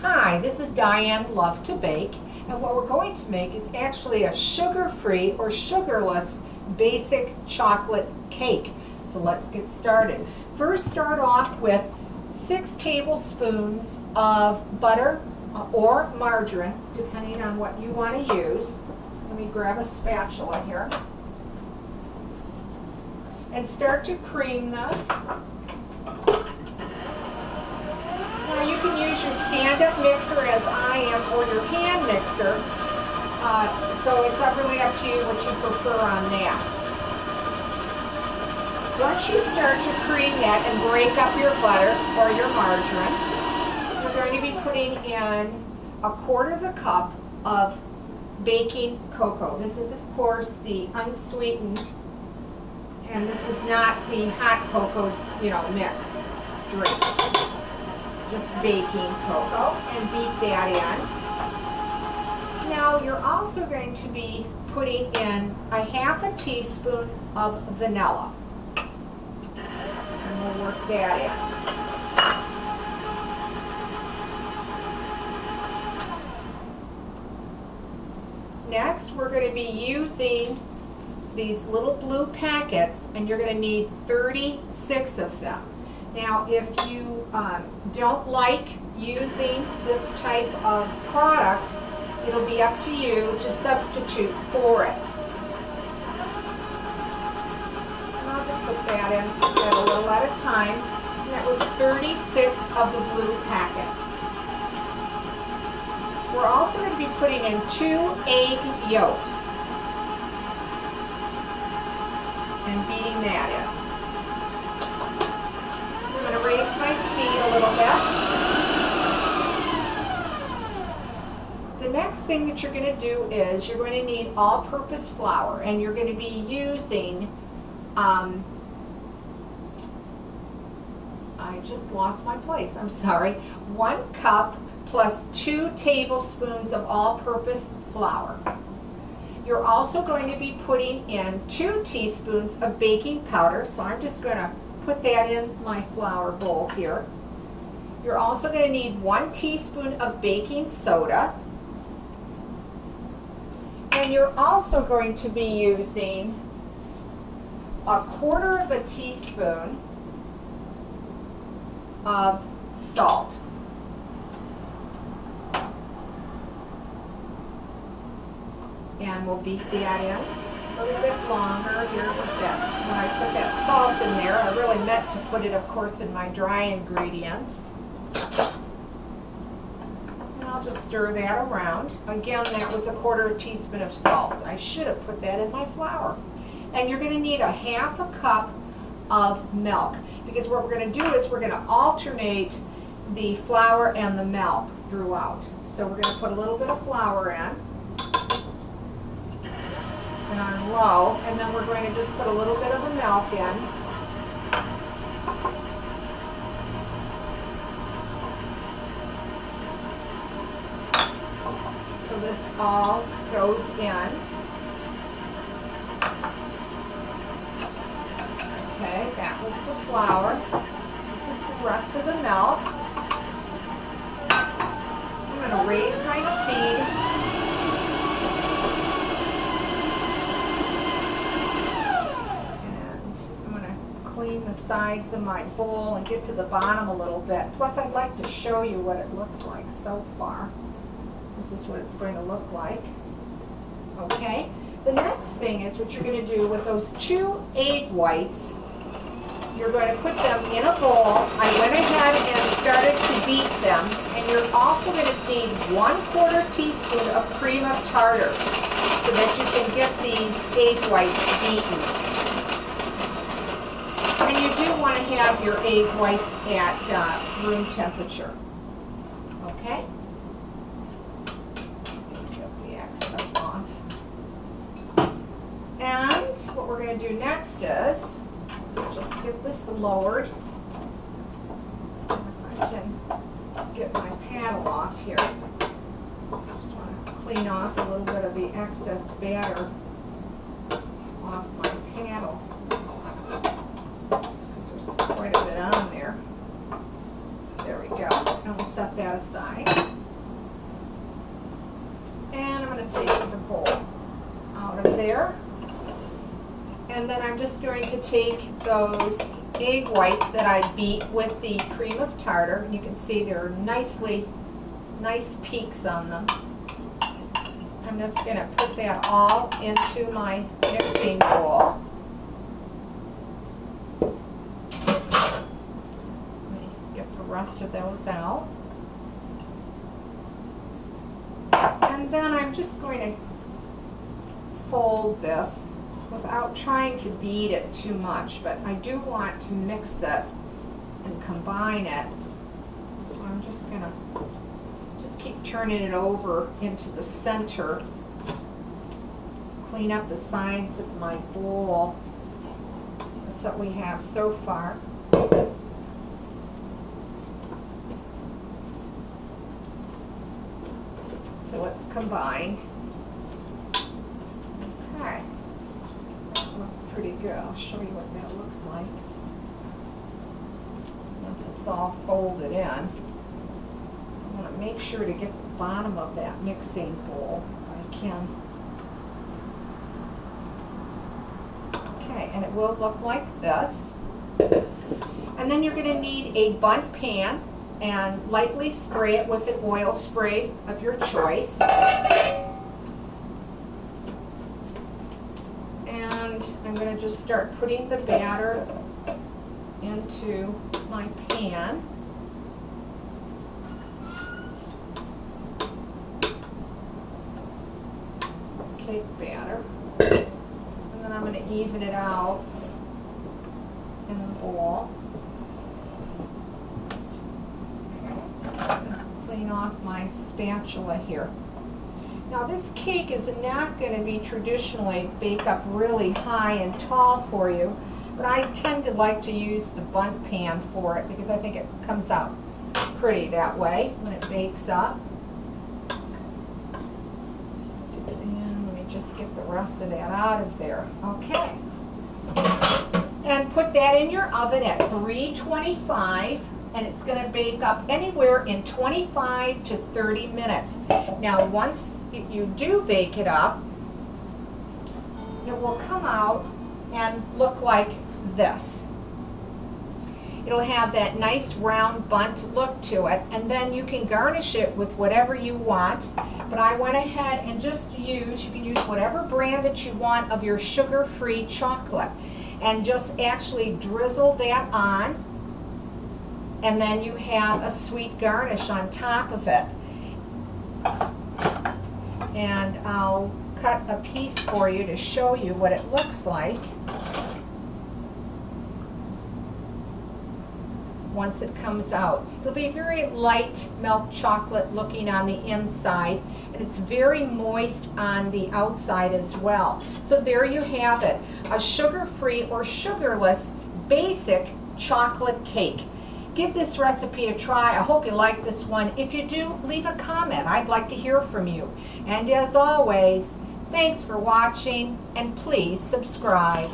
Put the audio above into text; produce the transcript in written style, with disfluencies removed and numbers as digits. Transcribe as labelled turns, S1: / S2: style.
S1: Hi, this is Diane Lovetobake, and what we're going to make is actually a sugar-free or sugarless basic chocolate cake. So let's get started. First, start off with 6 tablespoons of butter or margarine, depending on what you want to use. Let me grab a spatula here. And start to cream this. Now you can use your stand-up mixer as I am, or your hand mixer. So it's really up to you what you prefer on that. Once you start to cream that and break up your butter or your margarine, we're going to be putting in 1/4 cup of baking cocoa. This is, of course, the unsweetened, and this is not the hot cocoa, mix drink. Just baking cocoa, and beat that in. Now you're also going to be putting in 1/2 teaspoon of vanilla. And we'll work that in. Next, we're going to be using these little blue packets, and you're going to need 36 of them. Now, if you don't like using this type of product, it'll be up to you to substitute for it. And I'll just put that in a little at a time. And that was 36 of the blue packets. We're also going to be putting in 2 egg yolks and beating that in. I'm going to raise my speed a little bit. The next thing that you're going to do is you're going to need all-purpose flour, and you're going to be using, I just lost my place, I'm sorry, 1 cup plus 2 tablespoons of all-purpose flour. You're also going to be putting in 2 teaspoons of baking powder, so I'm just going to put that in my flour bowl here. You're also going to need 1 teaspoon of baking soda. And you're also going to be using 1/4 teaspoon of salt. And we'll beat that in a little bit longer here with that. When I put that salt in there, I really meant to put it, of course, in my dry ingredients. And I'll just stir that around. Again, that was 1/4 teaspoon of salt. I should have put that in my flour. And you're going to need 1/2 cup of milk, because what we're going to do is we're going to alternate the flour and the milk throughout. So we're going to put a little bit of flour in. And on low, and then we're going to just put a little bit of the milk in. So this all goes in. Okay, that was the flour. This is the rest of the milk. I'm going to raise my speed. Clean the sides of my bowl and get to the bottom a little bit. Plus, I'd like to show you what it looks like so far. This is what it's going to look like. Okay, the next thing is what you're going to do with those 2 egg whites. You're going to put them in a bowl. I went ahead and started to beat them, and you're also going to need 1/4 teaspoon of cream of tartar so that you can get these egg whites beaten. And you do want to have your egg whites at room temperature. Okay? Get the excess off. And what we're going to do next is just get this lowered. If I can get my paddle off here. Just want to clean off a little bit of the excess batter off my paddle. Quite a bit on there. There we go. And we'll set that aside. going to take the bowl out of there. And then I'm just going to take those egg whites that I beat with the cream of tartar. You can see there are nice peaks on them. I'm just going to put that all into my mixing bowl. Let me get the rest of those out. And then I'm just going to fold this without trying to beat it too much, but I do want to mix it and combine it. So I'm just going to keep turning it over into the center. Clean up the sides of my bowl. That's what we have so far. So it's combined. Okay. That looks pretty good. I'll show you what that looks like once it's all folded in. I want to make sure to get the bottom of that mixing bowl if I can. Okay, and it will look like this. And then you're going to need a bundt pan and lightly spray it with an oil spray of your choice. And I'm going to just start putting the batter into my pan. Cake batter, and then I'm going to even it out in the bowl. Clean off my spatula here. Now this cake is not going to be traditionally baked up really high and tall for you, but I tend to like to use the bundt pan for it because I think it comes out pretty that way when it bakes up. Just get the rest of that out of there. Okay. And put that in your oven at 325, and it's going to bake up anywhere in 25 to 30 minutes. Now, once you do bake it up, it will come out and look like this. It'll have that nice round bundt look to it, and then you can garnish it with whatever you want. But I went ahead and just you can use whatever brand that you want of your sugar-free chocolate, and just actually drizzle that on, and then you have a sweet garnish on top of it. And I'll cut a piece for you to show you what it looks like once it comes out. It'll be very light milk chocolate looking on the inside, and it's very moist on the outside as well. So there you have it, a sugar-free or sugarless basic chocolate cake. Give this recipe a try. I hope you like this one. If you do, leave a comment. I'd like to hear from you. And as always, thanks for watching, and please subscribe.